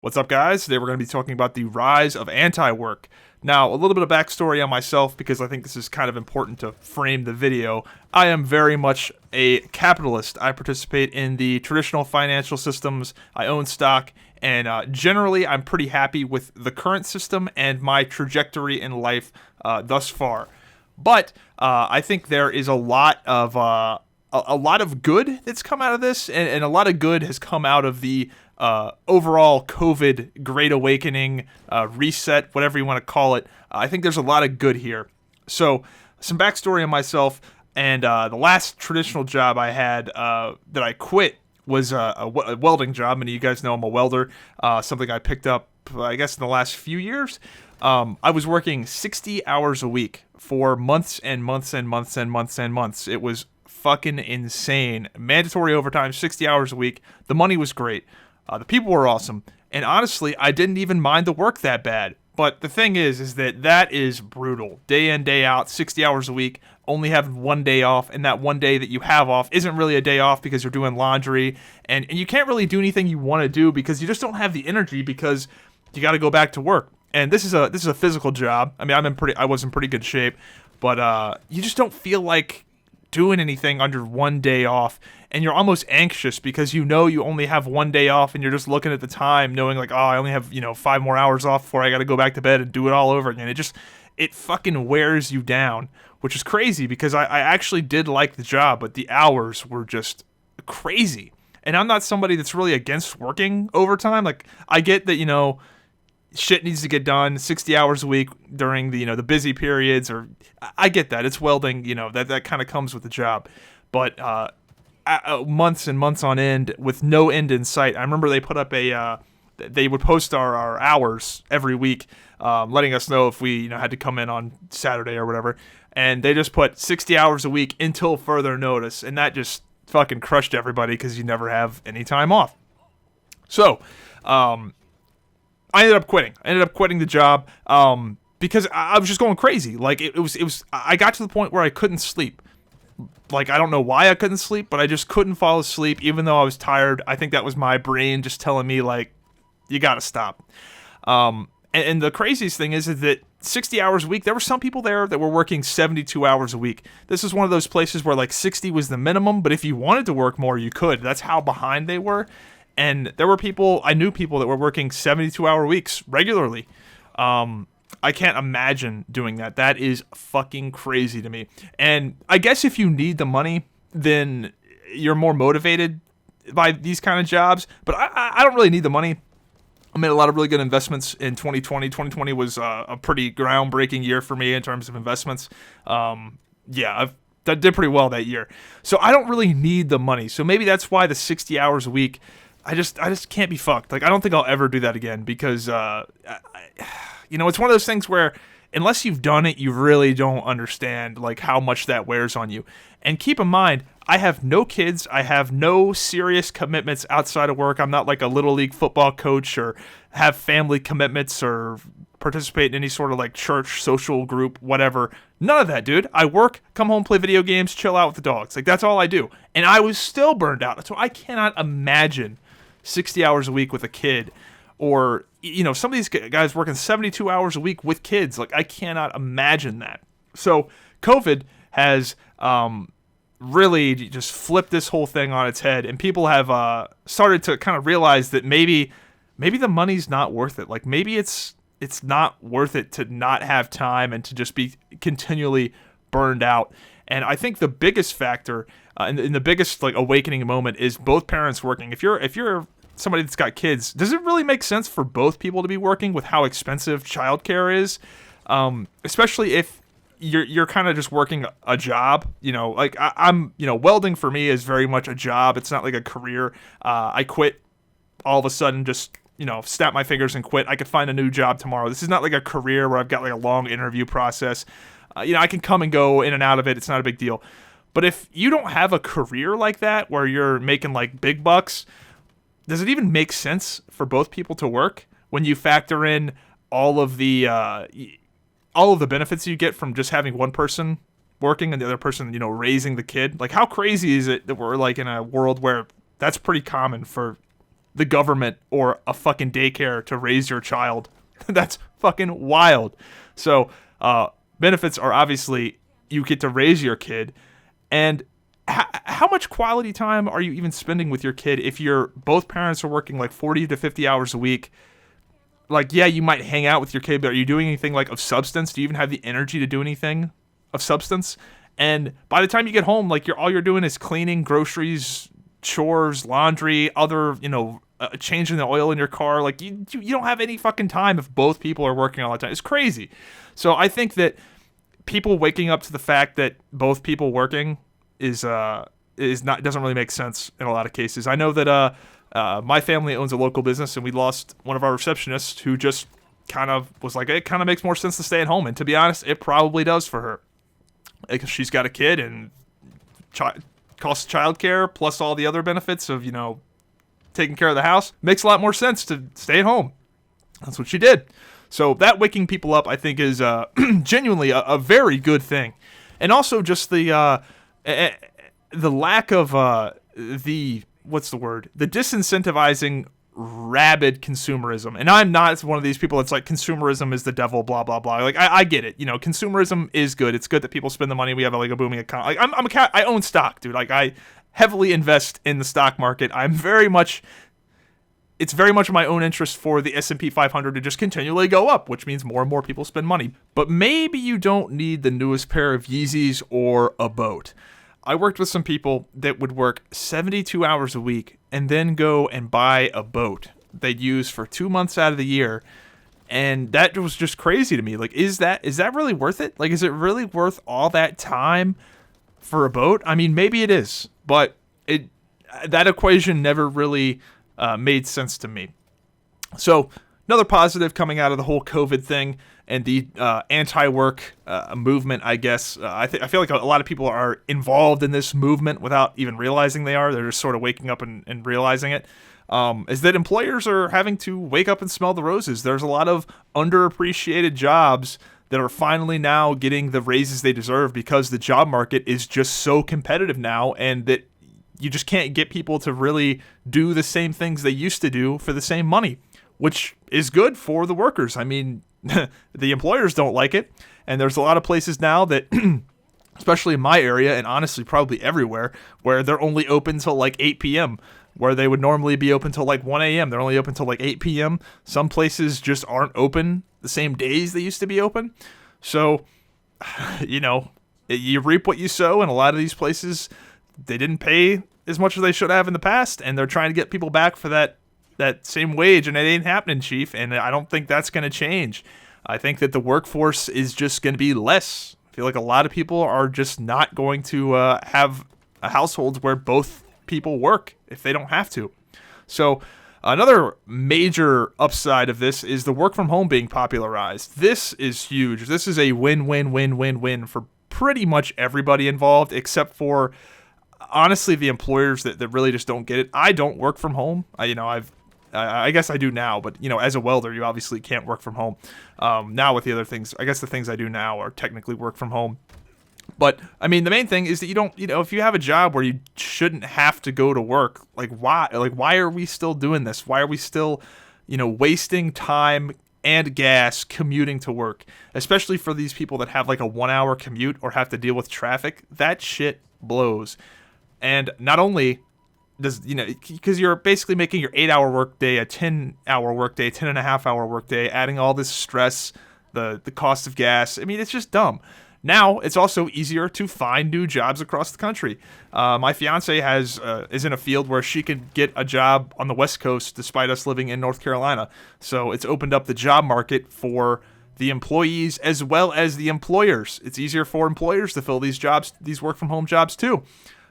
What's up, guys? Today we're going to be talking about the rise of anti-work. Now, a little bit of backstory on myself because I think this is kind of important to frame the video. I am very much a capitalist. I participate in the traditional financial systems. I own stock, and generally I'm pretty happy with the current system and my trajectory in life thus far. But I think there is a lot of good that's come out of this, and a lot of good has come out of the overall COVID Great Awakening, reset, whatever you want to call it. I think there's a lot of good here. So, some backstory on myself, and the last traditional job I had that I quit was a welding job. Many of you guys know I'm a welder, something I picked up, I guess, in the last few years. I was working 60 hours a week for months and months and months and months and months. It was fucking insane. Mandatory overtime, 60 hours a week. The money was great. The people were awesome. And honestly, I didn't even mind the work that bad. But the thing is that is brutal. Day in, day out, 60 hours a week, only having one day off. And that one day that you have off isn't really a day off because you're doing laundry. And you can't really do anything you want to do because you just don't have the energy because you got to go back to work. And this is a physical job. I mean, I was in pretty good shape. But you just don't feel like doing anything under one day off, and you're almost anxious because you know you only have one day off, and you're just looking at the time knowing like, oh, I only have 5 more hours off before I got to go back to bed and do it all over again. It fucking wears you down, which is crazy because I actually did like the job, but the hours were just crazy. And I'm not somebody that's really against working overtime. Like, I get that, shit needs to get done 60 hours a week during the busy periods, or I get that. It's welding, that kind of comes with the job. But months and months on end with no end in sight. I remember they put up they would post our hours every week, letting us know if we had to come in on Saturday or whatever. And they just put 60 hours a week until further notice. And that just fucking crushed everybody because you never have any time off. So, I ended up quitting. I ended up quitting the job because I was just going crazy. Like, it was. I got to the point where I couldn't sleep. Like, I don't know why I couldn't sleep, but I just couldn't fall asleep even though I was tired. I think that was my brain just telling me, like, you got to stop. And the craziest thing is that 60 hours a week, there were some people there that were working 72 hours a week. This is one of those places where, like, 60 was the minimum, but if you wanted to work more, you could. That's how behind they were. And there were I knew people that were working 72-hour weeks regularly. I can't imagine doing that. That is fucking crazy to me. And I guess if you need the money, then you're more motivated by these kind of jobs. But I don't really need the money. I made a lot of really good investments in 2020. 2020 was a pretty groundbreaking year for me in terms of investments. I did pretty well that year. So I don't really need the money. So maybe that's why the 60 hours a week, I just can't be fucked. Like, I don't think I'll ever do that again because, it's one of those things where unless you've done it, you really don't understand, like, how much that wears on you. And keep in mind, I have no kids. I have no serious commitments outside of work. I'm not like a little league football coach or have family commitments or participate in any sort of like church, social group, whatever. None of that, dude. I work, come home, play video games, chill out with the dogs. Like, that's all I do. And I was still burned out. So I cannot imagine 60 hours a week with a kid, or some of these guys working 72 hours a week with kids. Like, I cannot imagine that. So COVID has really just flipped this whole thing on its head, and people have started to kind of realize that maybe the money's not worth it. Like, maybe it's not worth it to not have time and to just be continually burned out. And I think the biggest factor and the biggest like awakening moment is both parents working. If you're somebody that's got kids, does it really make sense for both people to be working with how expensive childcare is? Especially if you're kind of just working a job, like I'm welding for me is very much a job. It's not like a career. I quit all of a sudden, just snap my fingers and quit. I could find a new job tomorrow. This is not like a career where I've got like a long interview process. I can come and go in and out of it. It's not a big deal. But if you don't have a career like that where you're making like big bucks, does it even make sense for both people to work when you factor in all of the benefits you get from just having one person working and the other person, raising the kid? Like, how crazy is it that we're like in a world where that's pretty common for the government or a fucking daycare to raise your child. That's fucking wild. So benefits are obviously you get to raise your kid, and how much quality time are you even spending with your kid if both parents are working like 40 to 50 hours a week? Like, yeah, you might hang out with your kid, but are you doing anything like of substance? Do you even have the energy to do anything of substance? And by the time you get home, like all you're doing is cleaning, groceries, chores, laundry, other, changing the oil in your car. Like you don't have any fucking time if both people are working all the time. It's crazy. So I think that people waking up to the fact that both people working doesn't really make sense in a lot of cases. I know that my family owns a local business, and we lost one of our receptionists who just kind of was like, it kind of makes more sense to stay at home. And to be honest, it probably does for her. Because she's got a kid and costs of childcare plus all the other benefits of, taking care of the house. Makes a lot more sense to stay at home. That's what she did. So that waking people up, I think, is genuinely a very good thing. And also just the lack of the disincentivizing rabid consumerism. And I'm not one of these people that's like, consumerism is the devil, blah, blah, blah. Like, I get it. Consumerism is good. It's good that people spend the money. We have a booming economy. Like, I own stock, dude. Like, I heavily invest in the stock market. It's very much in my own interest for the S&P 500 to just continually go up, which means more and more people spend money. But maybe you don't need the newest pair of Yeezys or a boat. I worked with some people that would work 72 hours a week and then go and buy a boat they'd use for 2 months out of the year. And that was just crazy to me. Like, is that really worth it? Like, is it really worth all that time for a boat? I mean, maybe it is, but that equation never really made sense to me. So another positive coming out of the whole COVID thing and the anti-work movement, I guess. I feel like a lot of people are involved in this movement without even realizing they are. They're just sort of waking up and realizing it. Is that employers are having to wake up and smell the roses. There's a lot of underappreciated jobs that are finally now getting the raises they deserve because the job market is just so competitive now, and that you just can't get people to really do the same things they used to do for the same money, which is good for the workers. I mean, the employers don't like it, and there's a lot of places now that, especially in my area, and honestly probably everywhere, where they're only open till like 8 p.m., where they would normally be open till like 1 a.m. They're only open till like 8 p.m. Some places just aren't open the same days they used to be open. So, you reap what you sow, and a lot of these places, they didn't pay as much as they should have in the past, and they're trying to get people back for that same wage, and it ain't happening, Chief, and I don't think that's going to change. I think that the workforce is just going to be less. I feel like a lot of people are just not going to have households where both people work if they don't have to. So another major upside of this is the work from home being popularized. This is huge. This is a win-win-win-win-win for pretty much everybody involved, except for, honestly, the employers that really just don't get it. I don't work from home. I guess I do now, but as a welder, you obviously can't work from home. Now with the other things, I guess the things I do now are technically work from home. But I mean, the main thing is that you don't, if you have a job where you shouldn't have to go to work, why are we still doing this? Why are we still, wasting time and gas commuting to work, especially for these people that have like a 1 hour commute or have to deal with traffic? That shit blows. And not only does, because you're basically making your 8 hour workday a 10 hour workday, 10.5 hour workday, adding all this stress, the cost of gas. I mean, it's just dumb. Now it's also easier to find new jobs across the country. My fiance is in a field where she could get a job on the West Coast despite us living in North Carolina. So it's opened up the job market for the employees as well as the employers. It's easier for employers to fill these jobs, these work from home jobs too.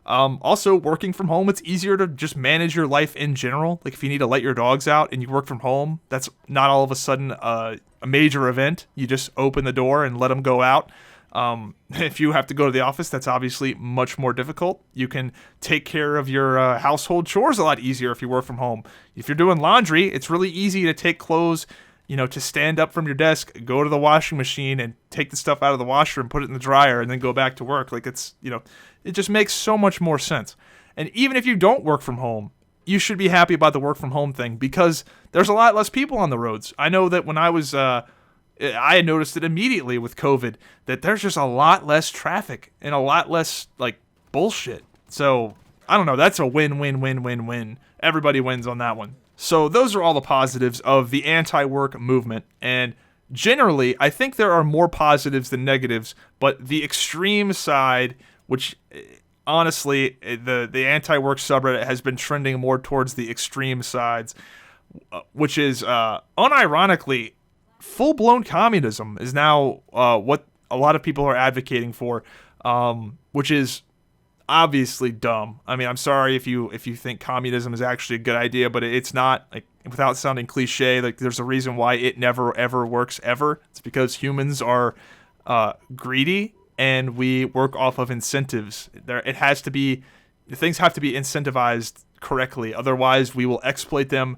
Also, working from home, it's easier to just manage your life in general. Like if you need to let your dogs out and you work from home, that's not all of a sudden a major event. You just open the door and let them go out. If you have to go to the office, that's obviously much more difficult. You can take care of your household chores a lot easier if you work from home. If you're doing laundry, it's really easy to take clothes, to stand up from your desk, go to the washing machine and take the stuff out of the washer and put it in the dryer and then go back to work. Like it just makes so much more sense. And even if you don't work from home, you should be happy about the work from home thing because there's a lot less people on the roads. I know that when I had noticed it immediately with COVID that there's just a lot less traffic and a lot less like bullshit. So I don't know. That's a win. Everybody wins on that one. So those are all the positives of the anti-work movement. And generally, I think there are more positives than negatives, but the extreme side, which honestly, the anti-work subreddit has been trending more towards the extreme sides, which is unironically, full-blown communism is now what a lot of people are advocating for, which is obviously dumb. I mean, I'm sorry if you think communism is actually a good idea, but it's not. Like, without sounding cliche, like there's a reason why it never ever works ever. It's because humans are greedy and we work off of incentives. Things have to be incentivized correctly, otherwise we will exploit them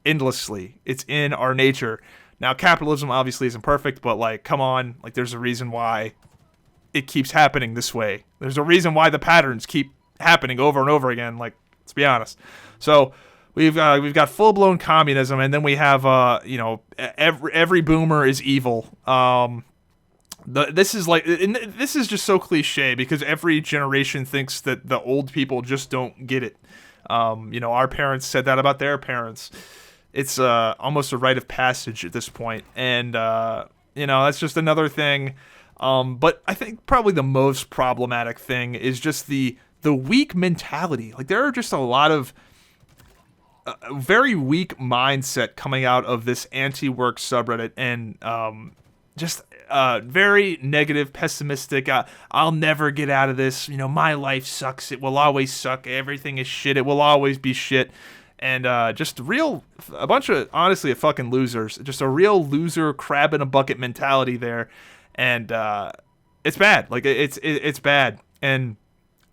endlessly. It's in our nature. Now, capitalism obviously isn't perfect, but like, come on, like there's a reason why it keeps happening this way. There's a reason why the patterns keep happening over and over again. Like, let's be honest. So we've got full blown communism, and then we have every boomer is evil. This is just so cliche because every generation thinks that the old people just don't get it. Our parents said that about their parents. It's almost a rite of passage at this point, and that's just another thing. But I think probably the most problematic thing is just the weak mentality. Like, there are just a lot of very weak mindset coming out of this anti-work subreddit, and just very negative, pessimistic. I'll never get out of this. My life sucks. It will always suck. Everything is shit. It will always be shit. And just a bunch of, honestly, fucking losers. Just a real loser, crab in a bucket mentality there. And it's bad. Like, it's bad. And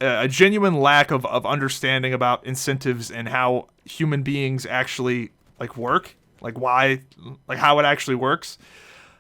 a genuine lack of understanding about incentives and how human beings actually like work, like why, like how it actually works.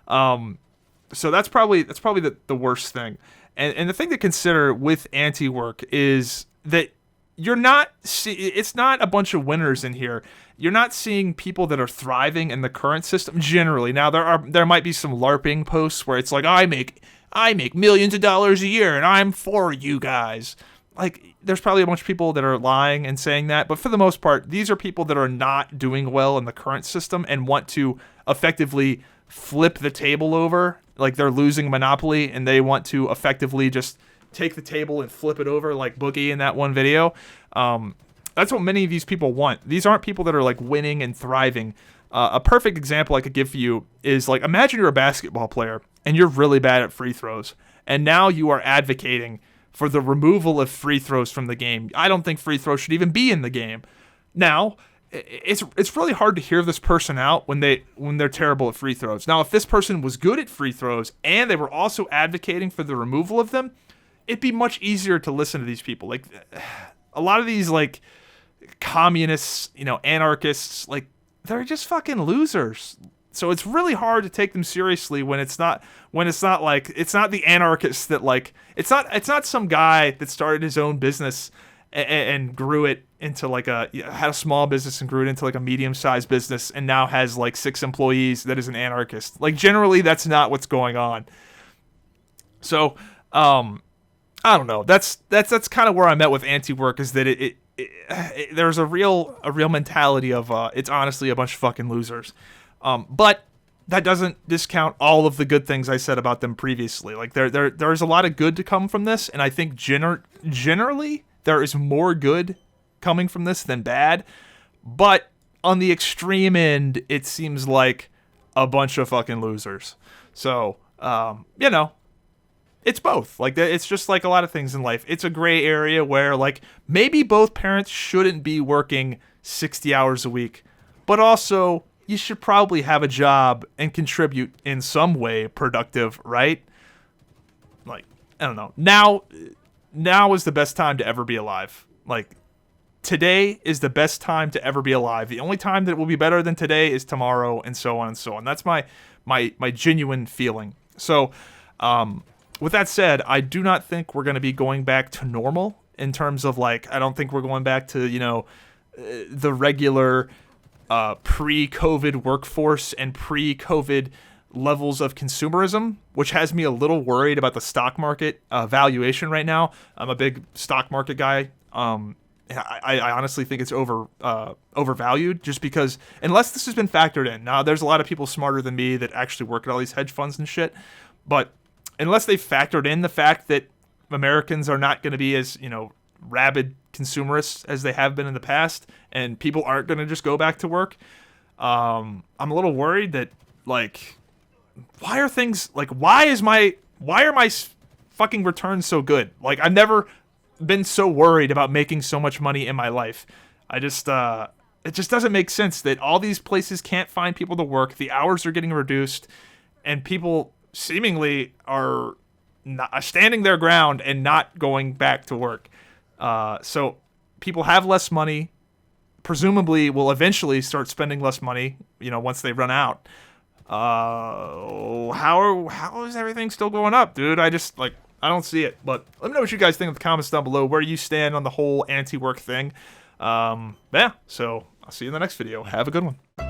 So that's probably the worst thing. And the thing to consider with anti-work is that it's not a bunch of winners in here. You're not seeing people that are thriving in the current system generally. Now there might be some LARPing posts where it's like, I make millions of dollars a year and I'm for you guys. Like, there's probably a bunch of people that are lying and saying that, but for the most part, these are people that are not doing well in the current system and want to effectively flip the table over. Like, they're losing Monopoly and they want to effectively just take the table and flip it over like Boogie in that one video. That's what many of these people want. These aren't people that are like winning and thriving. A perfect example I could give for you is, like, imagine you're a basketball player and you're really bad at free throws, and now you are advocating for the removal of free throws from the game. I don't think free throws should even be in the game. Now, it's really hard to hear this person out when they're terrible at free throws. Now, if this person was good at free throws and they were also advocating for the removal of them, it'd be much easier to listen to these people. Like, a lot of these, like, communists, anarchists, like, they're just fucking losers. So it's really hard to take them seriously when it's not the anarchists that, like, it's not some guy that started his own business and grew it into like had a small business and grew it into like a medium-sized business and now has like 6 employees that is an anarchist. Like, generally that's not what's going on. So, I don't know. That's kind of where I'm at with anti-work, is that there's a real mentality of it's honestly a bunch of fucking losers. But that doesn't discount all of the good things I said about them previously. Like, there's a lot of good to come from this, and I think generally there is more good coming from this than bad. But on the extreme end, it seems like a bunch of fucking losers. So, it's both. Like, it's just like a lot of things in life. It's a gray area where, like, maybe both parents shouldn't be working 60 hours a week, but also you should probably have a job and contribute in some way productive, right? Like, I don't know. Now is the best time to ever be alive. Like, today is the best time to ever be alive. The only time that will be better than today is tomorrow, and so on and so on. That's my genuine feeling. So, with that said, I do not think we're going to be going back to normal in terms of, like, I don't think we're going back to, the regular pre-COVID workforce and pre-COVID levels of consumerism, which has me a little worried about the stock market valuation right now. I'm a big stock market guy. I honestly think it's overvalued, just because unless this has been factored in. Now, there's a lot of people smarter than me that actually work at all these hedge funds and shit, but unless they factored in the fact that Americans are not going to be as, rabid consumerists as they have been in the past, and people aren't going to just go back to work, I'm a little worried that, like, why are my fucking returns so good? Like, I've never been so worried about making so much money in my life. It just doesn't make sense that all these places can't find people to work, the hours are getting reduced, and people seemingly are not standing their ground and not going back to work. So people have less money, presumably will eventually start spending less money, once they run out. How is everything still going up, dude? I don't see it. But let me know what you guys think in the comments down below, where you stand on the whole anti-work thing. So I'll see you in the next video. Have a good one.